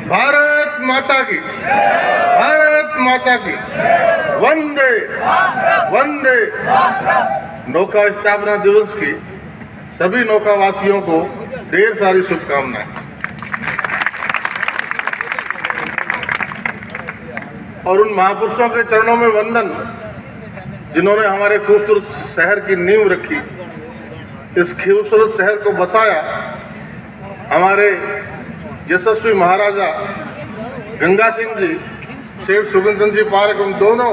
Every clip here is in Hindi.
भारत माता की, भारत माता की, वंदे वंदे। नौका स्थापना दिवस की सभी नौकावासियों को ढेर सारी शुभकामनाएं। और उन महापुरुषों के चरणों में वंदन जिन्होंने हमारे खूबसूरत शहर की नींव रखी, इस खूबसूरत शहर को बसाया। हमारे यशस्वी महाराजा गंगा सिंह जी, सेठ सुगन चंद जी पारक, उन दोनों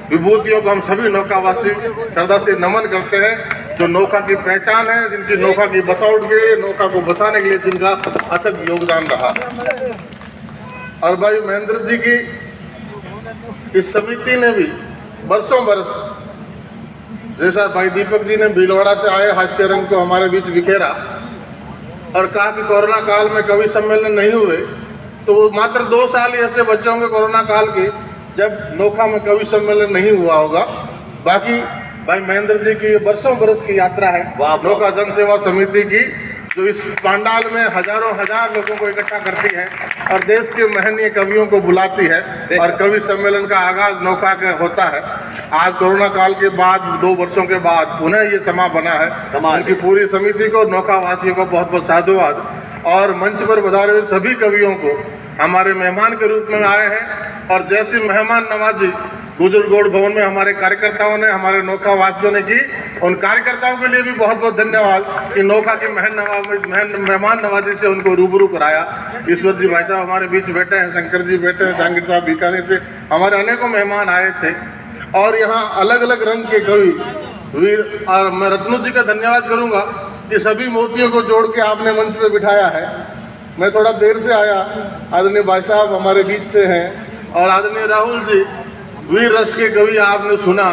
विभूतियों को हम सभी नौकावासी श्रद्धा से नमन करते हैं, जो नौका की पहचान है, जिनकी नौका की बसावट के लिए, नौका को बसाने के लिए जिनका अथक योगदान रहा। और भाई महेंद्र जी की इस समिति ने भी बरसों बरस, जैसा भाई दीपक जी ने भीलवाड़ा से आए हास्य रंग को हमारे बीच बिखेरा और कहा कि कोरोना काल में कवि सम्मेलन नहीं हुए, तो वो मात्र 2 साल ही ऐसे बचे होंगे कोरोना काल के जब नौका में कवि सम्मेलन नहीं हुआ होगा। बाकी भाई महेंद्र जी की बरसों बरस की यात्रा है नौका जन सेवा समिति की, जो इस पंडाल में हजारों हजार लोगों को इकट्ठा करती है और देश के महनीय कवियों को बुलाती है और कवि सम्मेलन का आगाज नौका का होता है। आज कोरोना काल के बाद 2 वर्षों के बाद पुनः ये समा बना है। उनकी पूरी समिति को, नौकावासियों को बहुत बहुत साधुवाद। और मंच पर पधारे हुए सभी कवियों को हमारे मेहमान के रूप में आए हैं और जैसी मेहमान नवाजी गुजर गौड़ भवन में हमारे कार्यकर्ताओं ने, हमारे नौकावासियों ने की, उन कार्यकर्ताओं के लिए भी बहुत बहुत धन्यवाद कि नौका की मेहमान नवाजी से उनको रूबरू कराया। ईश्वर जी भाई साहब हमारे बीच बैठे हैं, शंकर जी बैठे हैं, जहांगीर साहब बीकानेर से, हमारे अनेकों मेहमान आए थे। और यहाँ अलग अलग रंग के कवि वीर, और मैं रत्नू जी का धन्यवाद करूँगा कि सभी मोतियों को जोड़ के आपने मंच पे बिठाया है। मैं थोड़ा देर से आया, आदरणीय भाई साहब हमारे बीच से हैं और आदरणीय राहुल जी वीर रस के कवि आपने सुना,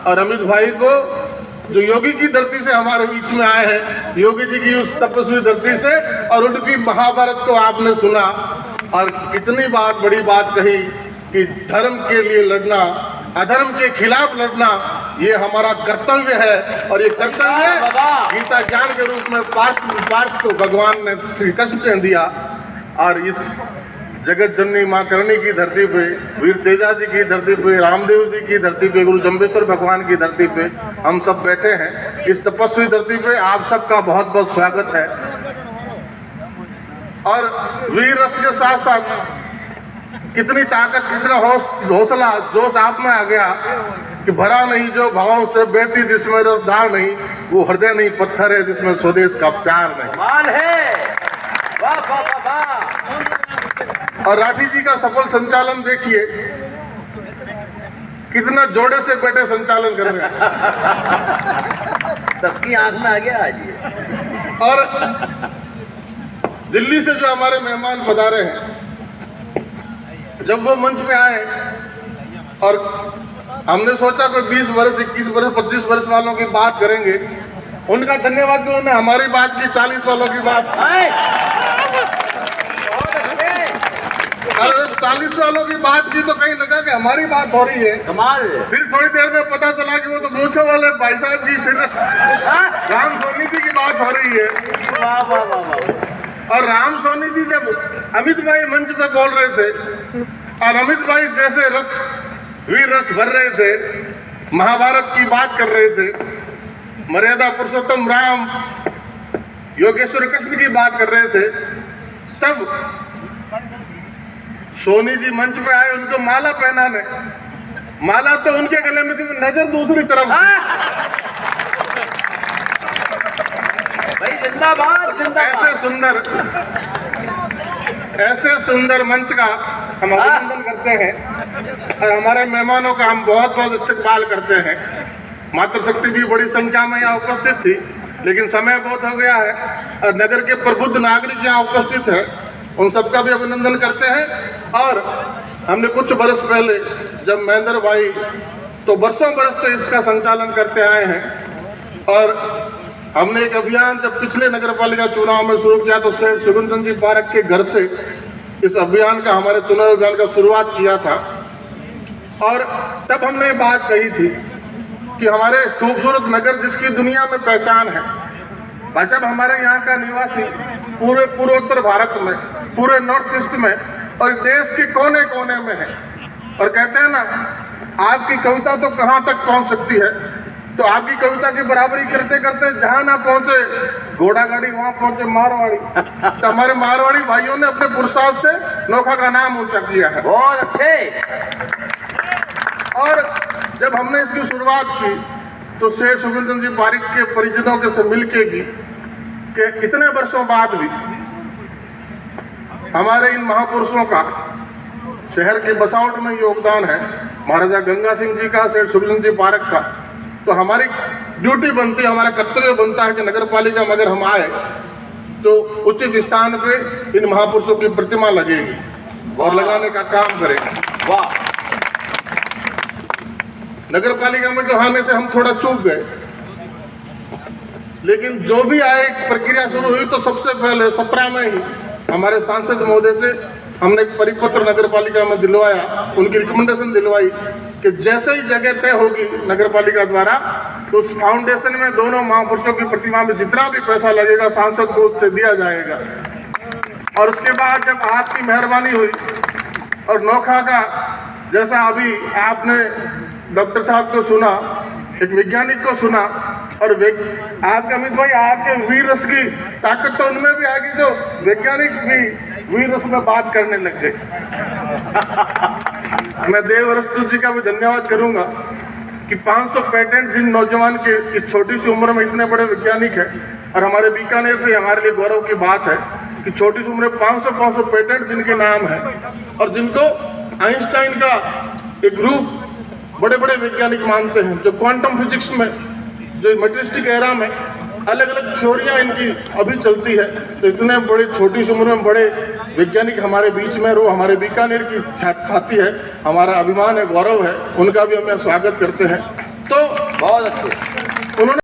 और अमित भाई को जो योगी की धरती से हमारे बीच में आए हैं, योगी जी की उस तपस्वी धरती से, और उनकी महाभारत को आपने सुना। और कितनी बात बड़ी बात कही कि धर्म के लिए लड़ना, अधर्म के खिलाफ लड़ना, ये हमारा कर्तव्य है। और ये कर्तव्य गीता ज्ञान के रूप में पार्थ को भगवान ने श्री कृष्ण ने दिया। और इस जगत जननी माँ करणी की धरती पे, वीर तेजा जी की धरती पे, रामदेव जी की धरती पे, गुरु जम्बेश्वर भगवान की धरती पे हम सब बैठे हैं। इस तपस्वी धरती पे आप सबका बहुत बहुत स्वागत है। और वीर रस के साथ साथ कितनी ताकत, कितना हौसला, जोश आप में आ गया कि भरा नहीं जो भावों से बहती जिसमें रसधार नहीं, वो हृदय नहीं पत्थर है जिसमें स्वदेश का प्यार नहीं। वाह वाह वाह। और राठी जी का सफल संचालन देखिए, कितना जोड़े से बैठे संचालन कर रहे हैं। सबकी आंख में आ गया आज ये। और दिल्ली से जो हमारे मेहमान पधारे हैं, जब वो मंच पे आए और हमने सोचा कोई 20 वर्ष, 21 वर्ष, 25 वर्ष वालों की बात करेंगे, उनका धन्यवाद कि उन्होंने हमारी बात की, 40 वालों की बात। अरे 40 वालों की बात की तो कहीं लगा कि हमारी बात हो रही है, कमाल। फिर थोड़ी देर में पता चला कि वो तो मूछों वाले भाई साहब की सिर्फ राम सोनी जी की बात हो रही है। वाह वाह वाह वाह। और राम सोनी जी जब अमित भाई मंच पे बोल रहे थे और अमित भाई जैसे रस, वीर रस भर रहे थे, महाभारत की बात कर रहे थे, मर्यादा पुरुषोत्तम राम, योगेश्वर कृष्ण की बात कर रहे थे, तब सोनी जी मंच पे आए, उनको माला पहनाने, माला तो उनके गले में थी, नजर दूसरी तरफ। भाई जिंदाबाद जिंदाबाद। ऐसे सुंदर मंच का हम अभिनंदन करते हैं और हमारे मेहमानों का हम बहुत बहुत इस्तकबाल करते हैं। मातृशक्ति भी बड़ी संख्या में यहाँ उपस्थित थी, लेकिन समय बहुत हो गया है और नगर के प्रबुद्ध नागरिक यहाँ उपस्थित हैं, उन सबका भी अभिनंदन करते हैं। और हमने कुछ बरस पहले जब महेंद्र भाई तो बरसों बरस से इसका संचालन करते आए हैं, और हमने एक अभियान जब पिछले नगर पालिका चुनाव में शुरू किया तो सेठ सुगन चंद जी पारक के घर से इस अभियान का, हमारे चुनाव अभियान का शुरुआत किया था। और तब हमने बात कही थी कि हमारे खूबसूरत नगर जिसकी दुनिया में पहचान है, भाई साहब, हमारे यहाँ का निवासी पूरे पूर्वोत्तर भारत में, पूरे नॉर्थ ईस्ट में और देश के कोने कोने में है। और कहते हैं ना, आपकी कविता तो कहाँ तक पहुँच सकती है, तो आपकी कविता की बराबरी करते करते जहाँ ना पहुँचे घोड़ा गाड़ी, वहाँ पहुँचे मारवाड़ी। तो हमारे मारवाड़ी भाइयों ने अपने पुरुषार्थ से नोखा का नाम ऊंचा किया है। बहुत अच्छे। और जब हमने इसकी शुरुआत की तो शेर सुखविंदर जी पारिक के परिजनों के से मिलके की कि इतने वर्षों बाद भी हमारे इन महापुरुषों का शहर के बसावट में योगदान है, महाराजा गंगा सिंह जी का, शेर सुखविंदर जी पारिक का। तो हमारी ड्यूटी बनती है, हमारा कर्तव्य बनता है कि नगर पालिका में अगर हम आए तो उचित स्थान पे इन महापुरुषों की प्रतिमा लगेगी और लगाने का काम करेंगे। वाह। नगर पालिका में तो आने से हम थोड़ा चूक गए, लेकिन जो भी आए प्रक्रिया शुरू हुई तो सबसे पहले 17 में ही हमारे सांसद महोदय से हमने एक परिपत्र नगर पालिका में दिलवाया, उनकी रिकमेंडेशन दिलवाई कि जैसे ही जगह तय होगी नगर पालिका द्वारा तो उस फाउंडेशन में दोनों महापुरुषों की प्रतिमा में जितना भी पैसा लगेगा सांसद को उससे दिया जाएगा। और उसके बाद जब आपकी मेहरबानी हुई और नोखा का, जैसा अभी आपने डॉक्टर साहब को सुना, एक वैज्ञानिक को सुना, और आपके अमित भाई, आपके वीर रस की ताकत तो उनमें भी आएगी जो वैज्ञानिक भी वीर रस में बात करने लग गए। मैं देवरस्तु जी का भी धन्यवाद करूंगा कि 500 पेटेंट जिन नौजवान के इस छोटी सी उम्र में इतने बड़े वैज्ञानिक है, और हमारे बीकानेर से हमारे लिए गौरव की बात है कि छोटी सी उम्र में 500 पेटेंट जिनके नाम है, और जिनको आइंस्टाइन का एक रूप बड़े बड़े वैज्ञानिक मानते हैं, जो क्वांटम फिजिक्स में, जो मेट्रिस्टिक एरा में अलग अलग थ्योरियां इनकी अभी चलती है। तो इतने बड़े छोटी सी उम्र में बड़े वैज्ञानिक हमारे बीच में, वो हमारे बीकानेर की छाती है, हमारा अभिमान है, गौरव है, उनका भी हम स्वागत करते हैं। तो बहुत अच्छे। उन्होंने